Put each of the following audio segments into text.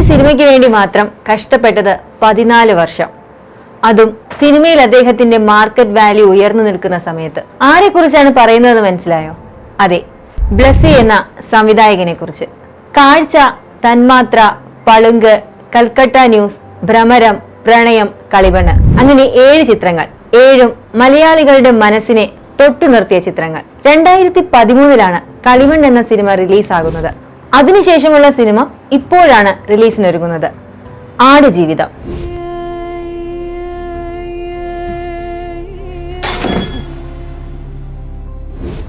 സിനിമയ്ക്ക് വേണ്ടി മാത്രം കഷ്ടപ്പെട്ടത് 14 വർഷം. അതും സിനിമയിൽ അദ്ദേഹത്തിന്റെ മാർക്കറ്റ് വാല്യൂ ഉയർന്നു നിൽക്കുന്ന സമയത്ത്. ആരെക്കുറിച്ചാണ് പറയുന്നത് മനസ്സിലായോ? അതെ, ബ്ലസ്സി എന്ന സംവിധായകനെ കുറിച്ച്. കാഴ്ച, തന്മാത്ര, പളുങ്ക്, കൽക്കട്ട ന്യൂസ്, ഭ്രമരം, പ്രണയം, കളിവണ്ണ്, അങ്ങനെ 7 ചിത്രങ്ങൾ. 7ഉം മലയാളികളുടെ മനസ്സിനെ തൊട്ടു നിർത്തിയ ചിത്രങ്ങൾ. 2013 കളിവണ്ണ് എന്ന സിനിമ റിലീസാകുന്നത്. അതിനുശേഷമുള്ള സിനിമ ഇപ്പോഴാണ് റിലീസിനൊരുങ്ങുന്നത്, ആടുജീവിതം.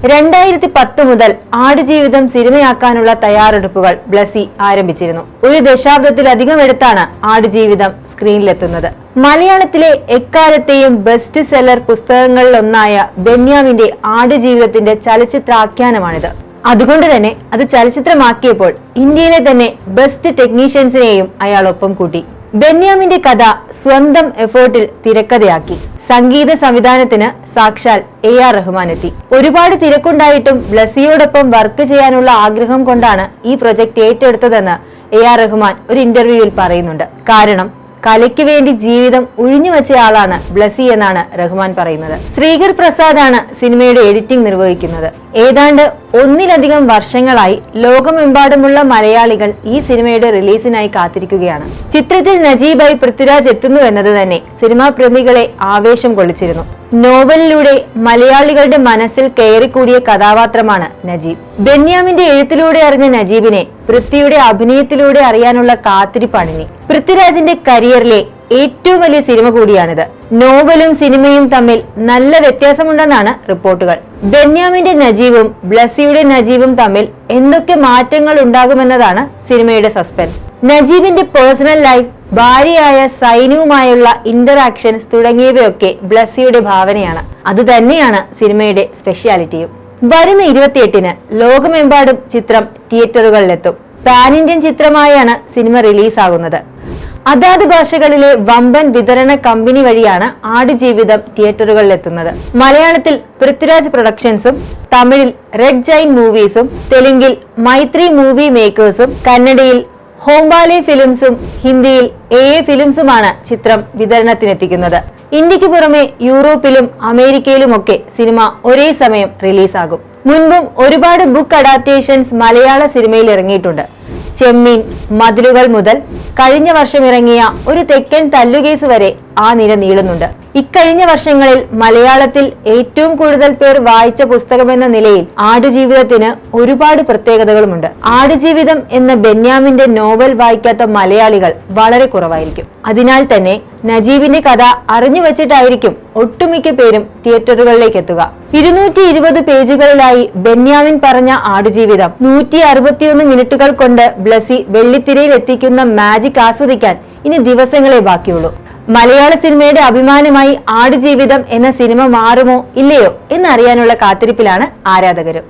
2010 മുതൽ ആടുജീവിതം സിനിമയാക്കാനുള്ള തയ്യാറെടുപ്പുകൾ ബ്ലസ്സി ആരംഭിച്ചിരുന്നു. 1 ദശാബ്ദത്തിലധികം എടുത്താണ് ആടുജീവിതം സ്ക്രീനിലെത്തുന്നത്. മലയാളത്തിലെ എക്കാലത്തെയും ബെസ്റ്റ് സെല്ലർ പുസ്തകങ്ങളിലൊന്നായ ബെന്യാമിന്റെ ആടുജീവിതത്തിന്റെ ചലച്ചിത്രാഖ്യാനമാണിത്. അതുകൊണ്ട് തന്നെ അത് ചലച്ചിത്രമാക്കിയപ്പോൾ ഇന്ത്യയിലെ തന്നെ ബെസ്റ്റ് ടെക്നീഷ്യൻസിനെയും അയാൾ ഒപ്പം കൂട്ടി. ബെന്യാമിന്റെ കഥ സ്വന്തം എഫേർട്ടിൽ തിരക്കഥയാക്കി. സംഗീത സംവിധാനത്തിന് സാക്ഷാൽ AR റഹ്മാൻ എത്തി. ഒരുപാട് തിരക്കുണ്ടായിട്ടും ബ്ലസ്സിയോടൊപ്പം വർക്ക് ചെയ്യാനുള്ള ആഗ്രഹം കൊണ്ടാണ് ഈ പ്രൊജക്ട് ഏറ്റെടുത്തതെന്ന് AR റഹ്മാൻ ഒരു ഇന്റർവ്യൂവിൽ പറയുന്നുണ്ട്. കാരണം കലയ്ക്ക് വേണ്ടി ജീവിതം ഒഴിഞ്ഞു വെച്ചയാളാണ് ബ്ലസ്സി എന്നാണ് റഹ്മാൻ പറയുന്നത്. ശ്രീകർ പ്രസാദാണ് സിനിമയുടെ എഡിറ്റിംഗ് നിർവഹിക്കുന്നത്. ഏതാണ്ട് 1ലധികം വർഷങ്ങളായി ലോകമെമ്പാടുമുള്ള മലയാളികൾ ഈ സിനിമയുടെ റിലീസിനായി കാത്തിരിക്കുകയാണ്. ചിത്രത്തിൽ നജീബായി പൃഥ്വിരാജ് എത്തുന്നു എന്നത് തന്നെ സിനിമാ പ്രേമികളെ ആവേശം കൊള്ളിച്ചിരുന്നു. നോവലിലൂടെ മലയാളികളുടെ മനസ്സിൽ കയറിക്കൂടിയ കഥാപാത്രമാണ് നജീബ്. ബെന്യാമിന്റെ എഴുത്തിലൂടെ അറിഞ്ഞ നജീബിനെ പൃഥ്വിയുടെ അഭിനയത്തിലൂടെ അറിയാനുള്ള കാത്തിരിപ്പാണിനി. പൃഥ്വിരാജിന്റെ കരിയറിലെ ഏറ്റവും വലിയ സിനിമ കൂടിയാണിത്. നോവലും സിനിമയും തമ്മിൽ നല്ല വ്യത്യാസമുണ്ടെന്നാണ് റിപ്പോർട്ടുകൾ. ബെന്യാമിന്റെ നജീബും ബ്ലസ്സിയുടെ നജീബും തമ്മിൽ എന്തൊക്കെ മാറ്റങ്ങൾ ഉണ്ടാകുമെന്നതാണ് സിനിമയുടെ സസ്പെൻസ്. നജീബിന്റെ പേഴ്സണൽ ലൈഫ്, ഭാര്യയായ സൈനുവുമായുള്ള ഇന്ററാക്ഷൻസ് തുടങ്ങിയവയൊക്കെ ബ്ലസ്സിയുടെ ഭാവനയാണ്. അത് തന്നെയാണ് സിനിമയുടെ സ്പെഷ്യാലിറ്റിയും. വരുന്ന 28-ന് ലോകമെമ്പാടും ചിത്രം തിയേറ്ററുകളിലെത്തും. പാൻ ഇന്ത്യൻ ചിത്രമായാണ് സിനിമ റിലീസാകുന്നത്. അതാത് ഭാഷകളിലെ വമ്പൻ വിതരണ കമ്പനി വഴിയാണ് ആടുജീവിതം തിയേറ്ററുകളിലെത്തുന്നത്. മലയാളത്തിൽ പൃഥ്വിരാജ് പ്രൊഡക്ഷൻസും, തമിഴിൽ റെഡ് ജൈൻ മൂവീസും, തെലുങ്കിൽ മൈത്രി മൂവി മേക്കേഴ്സും, കന്നഡയിൽ ഹോംബാലെ ഫിലിംസും, ഹിന്ദിയിൽ AA ഫിലിംസുമാണ് ചിത്രം വിതരണത്തിനെത്തിക്കുന്നത്. ഇന്ത്യക്ക് പുറമെ യൂറോപ്പിലും അമേരിക്കയിലുമൊക്കെ സിനിമ ഒരേ സമയം റിലീസാകും. മുൻപും ഒരുപാട് ബുക്ക് അഡാപ്റ്റേഷൻസ് മലയാള സിനിമയിൽ ഇറങ്ങിയിട്ടുണ്ട്. ചെമ്മീൻ, മതിലുകൾ മുതൽ കഴിഞ്ഞ വർഷം ഇറങ്ങിയ ഒരു തെക്കൻ തല്ലുകേസ് വരെ ആ നിര നീളുന്നുണ്ട്. ഇക്കഴിഞ്ഞ വർഷങ്ങളിൽ മലയാളത്തിൽ ഏറ്റവും കൂടുതൽ പേർ വായിച്ച പുസ്തകമെന്ന നിലയിൽ ആടുജീവിതത്തിന് ഒരുപാട് പ്രത്യേകതകളുമുണ്ട്. ആടുജീവിതം എന്ന ബെന്യാമിന്റെ നോവൽ വായിക്കാത്ത മലയാളികൾ വളരെ കുറവായിരിക്കും. അതിനാൽ തന്നെ നജീബിന്റെ കഥ അറിഞ്ഞു വച്ചിട്ടായിരിക്കും ഒട്ടുമിക്ക പേരും തിയേറ്ററുകളിലേക്ക് എത്തുക. 220 പേജുകളിലായി ബെന്യാമിൻ പറഞ്ഞ ആടുജീവിതം 161 മിനിറ്റുകൾ കൊണ്ട് ബ്ലസ്സി വെള്ളിത്തിരയിൽ എത്തിക്കുന്ന മാജിക് ആസ്വദിക്കാൻ ഇനി ദിവസങ്ങളെ ബാക്കിയുള്ളൂ. മലയാള സിനിമയുടെ അഭിമാനമായി ആടുജീവിതം എന്ന സിനിമ മാറുമോ ഇല്ലയോ എന്നറിയാനുള്ള കാത്തിരിപ്പിലാണ് ആരാധകരും.